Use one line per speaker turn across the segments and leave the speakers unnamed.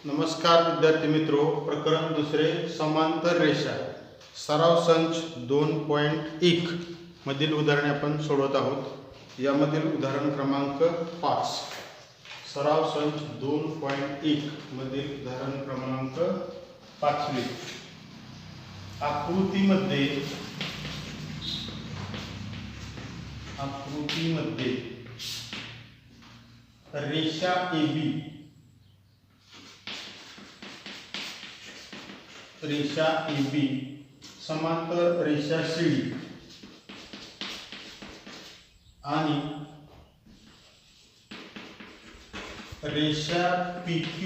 नमस्कार विद्यार्थी मित्रों, प्रकरण दुसरे समांतर रेषा सराव संच 2.1 मधील उदाहरणे आपण सोडवत आहोत। यामधील उदाहरण क्रमांक 5 सराव संच 2.1 मधील उदाहरण क्रमांक 5 आकृतीमध्ये रेषा AB समांतर रेषा CD आणि रेषा PQ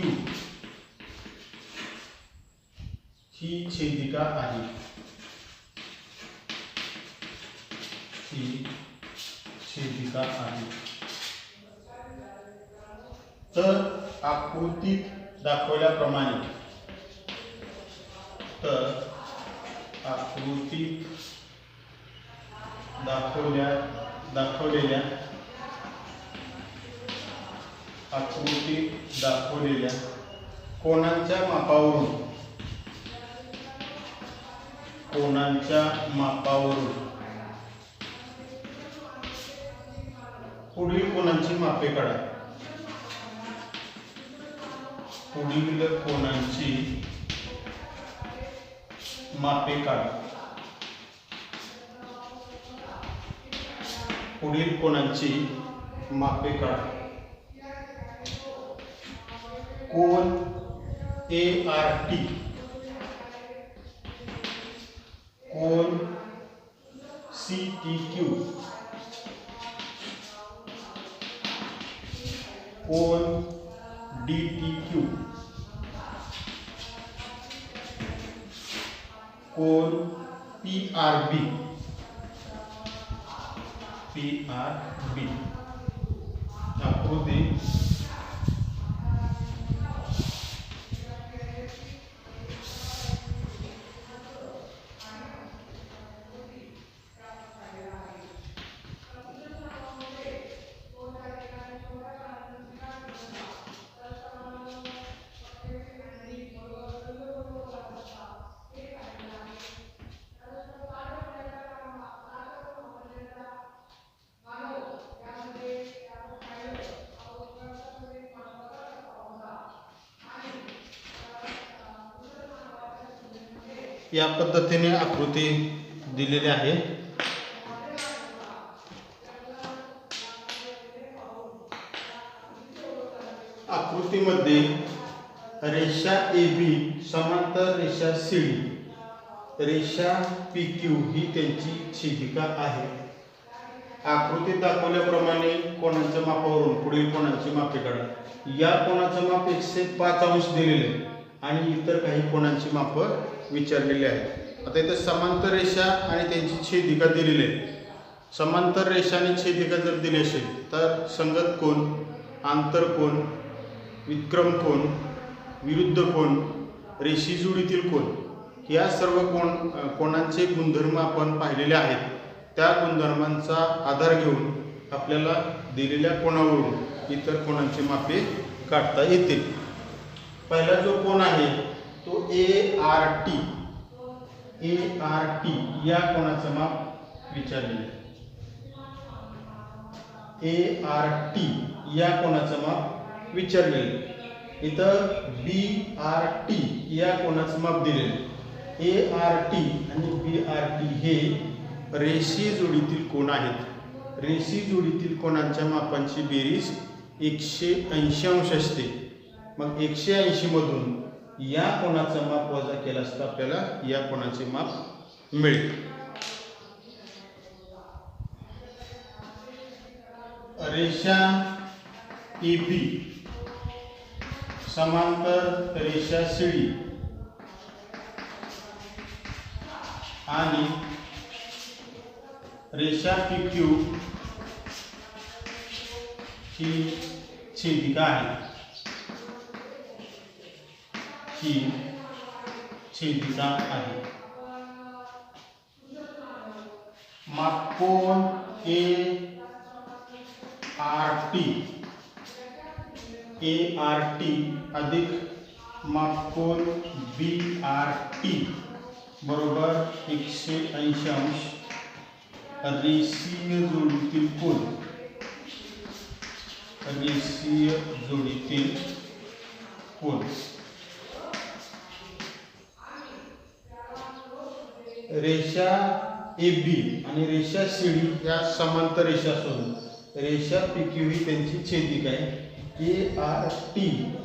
ही छेदिका आहे। तर आकृतीत दाखवल्याप्रमाणे दाखवलेल्या कोनांच्या मापावरून पुढील कोनांची मापे काढा। पुढील कोनांची मापे काढा। कोन ART, कोन CTQ, कोन DTQ, कोन PRB। आकृती या पद्धतीने आकृती दिलेली आहे। आकृतीमध्ये रेषा AB समांतर रेषा CD, रेषा PQ ही त्यांची छेदिका आहे। आकृतीत दाखवल्याप्रमाणे कोनांच्या मापावरून पुढील कोनांची मापे काढा। या कोनाचे माप 105 अंश दिलेले आणि इतर काही कोनांची माप विचारलेली आहेत। आता इथे समांतर रेषा आणि त्यांची छेदिका दिलेली आहे। समांतर रेषा आणि छेदिका जर दिली असेल तर संगत कोन, आंतरकोन, विक्रम कोन, विरुद्ध कोन, रेषी जोडीतील कोन या सर्व कोनांचे गुणधर्म आपण पाहिलेले आहेत। त्या गुणधर्मांचा आधार घेऊन आपल्याला दिलेल्या कोनावरून इतर कोनांची मापे काढता येतील। पहिला जो कोन आहे तो ART या कोनाचं माप विचारलेलं आहे। ART या कोनाचं माप विचारलेलं आहे। इथं BRT या कोनाचं माप दिलेलं आहे। ART आणि BRT हे रेषीय जोडीतील कोन आहेत। रेषीय जोडीतील कोनांच्या मापांची बेरीज 180 अंश असते। मग 180 मधून या कोनाचं माप वजा केलं असता आपल्याला या कोनाचे माप मिळेल। रेषा AB समांतर रेषा CD आणि रेषा PQ ही छेदिका आहे। मापकोन ART अधिक मापकोन BRT बरोबर 180 अंश रेषीय जोडीतील कोन, रेषीय जोडीतील कोन रेषा AB आणि रेषा CD या समांतर रेषा असून रेषा PQ ही त्यांची छेदिका आहे. ART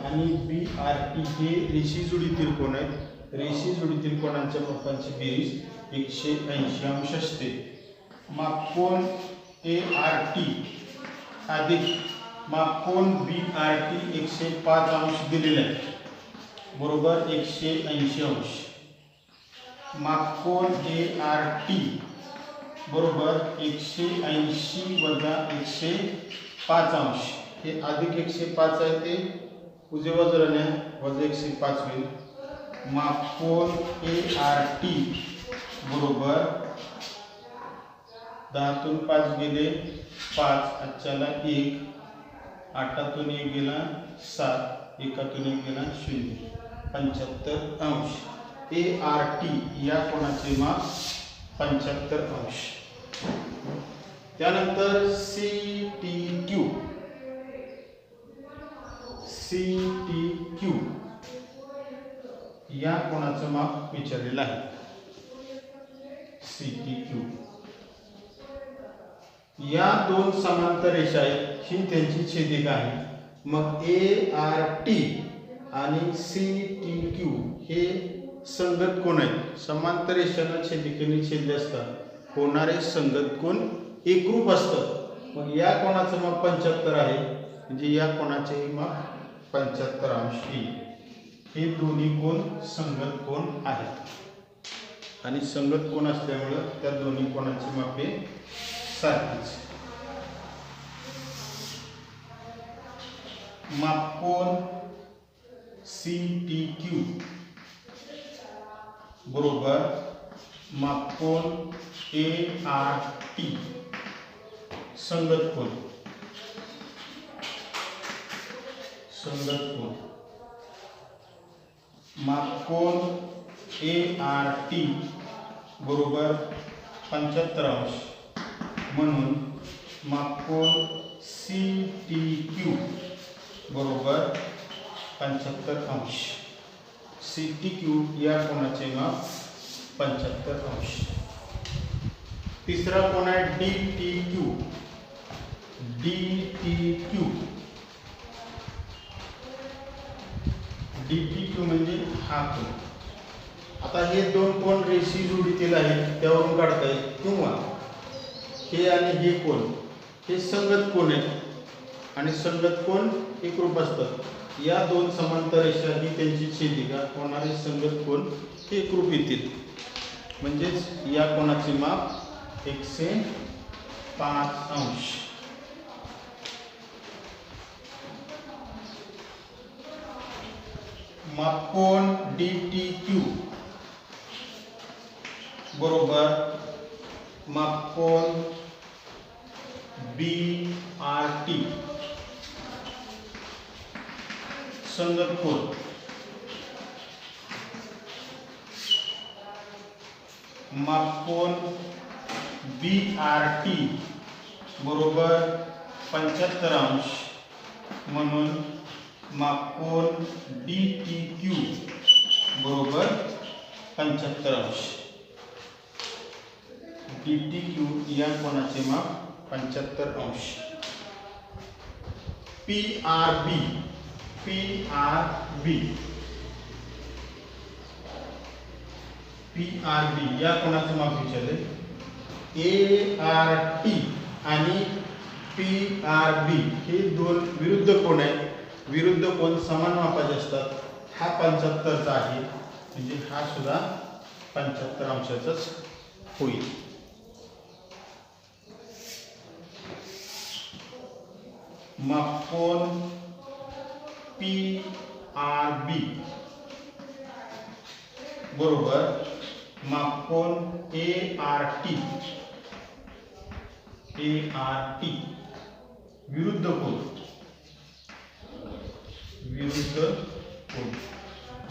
आणि BRT हे रेषीय जोडीतील कोन आहेत. रेषीय जोडीतील कोनांच्या मापांची बेरीज 180 अंश असते. मापकोन ART अधिक मापकोन BRT 105 अंश दिलेले आहे बरोबर 180 अंश. मापकोन ART बरोबर 180 वजा 105 अंश, हे अधिक 105 आहे ते उजव्या बाजूला न्या, वजा 105 होईल. मापकोन ART बरोबर 10 तून 5 गेले 5, आजच्याला 1, 8 तून 1 गेला 7, 1 तून 1 गेला 0, 75 अंश. ART या कोनाचे माप 75 अंश. त्यानंतर CTQ, CTQ या कोनाचं माप विचारलेलं आहे. CTQ या दोन समांतर रेषा आहेत, ही त्यांची छेदिका आहे. मग ART आणि CTQ हे संगत कोन आहेत. समांतर रेषांना छेदिकेने छेदले असतात होणारे संगत कोन एकरूप असतात. मग या कोनाचं माप 75 आहे, म्हणजे या कोनाचे माप 75 अंश येईल. हे दोन्ही कोन संगत कोन आहेत आणि संगत कोन असल्यामुळे त्या दोन्ही कोनाची मापे सारखीच. मापकोन CTQ बरोबर मापकोन ART संगत कोन, संगत कोन. मापकोन ART बरोबर 75 अंश, म्हणून मापकोन CTQ बरोबर 75 अंश. CTQ या कोनाचे माप 75 अंश. तिसरा कोन आहे DTQ. DTQ DTQ म्हणजे हा कोन. आता हे दोन कोन रेषीय जोडीतील आहेत त्यावरून काढता येईल, किंवा हे आणि हे कोन हे संगत कोन आहेत आणि संगत कोन एकरूप असतात. या दोन समांतर रेषा ही त्यांची छेदिका होणारे संगत कोन एकरूप येतील. म्हणजेच या कोनाचे माप 105 अंश. मापकोन DTQ बरोबर मापकोन BRT संगत कोन. मापकोन BRT बरोबर 75 अंश, म्हणून मापकोन DTQ बरोबर 75 अंश. DTQ या कोनाचे माप 75 अंश. PRB या कोनाचे माप विचारले. ART आणि PRB हे दोन विरुद्ध कोन आहेत. विरुद्ध कोन समान मापाचे असतात. हा 75 चा आहे, म्हणजे हा सुद्धा 75 अंशाचाच होईल. मापकोन PRB बरोबर मापकोन ART विरुद्ध कोन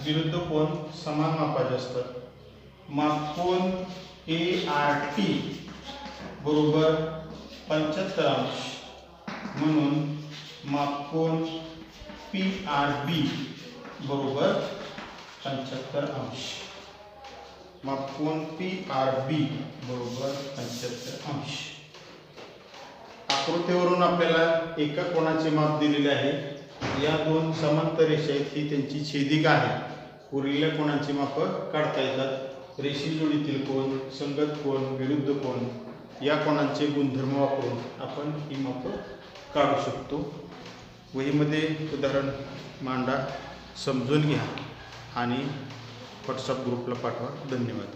विरुद्ध कोन समान मापाचे असतात. मापकोन ART बरोबर 75 अंश, म्हणून मापकोन PRB बरोबर 75 अंश. मापकोन PRB बरोबर 75 अंश. आकृतीवरून आपल्याला एका कोनाचे माप दिलेले आहे. या दोन समांतर रेषा आहेत, ही त्यांची छेदिका आहे. उरलेल्या कोणाची माप काढता येतात. रेषी जोडीतील कोन, संगत कोन, विरुद्ध कोन या कोणांचे गुणधर्म वापरून आपण ही माप काढू शकतो. वहीमध्ये उदाहरण मांडा, समजून घ्या आणि व्हॉट्सअप ग्रुपला पाठवा. धन्यवाद.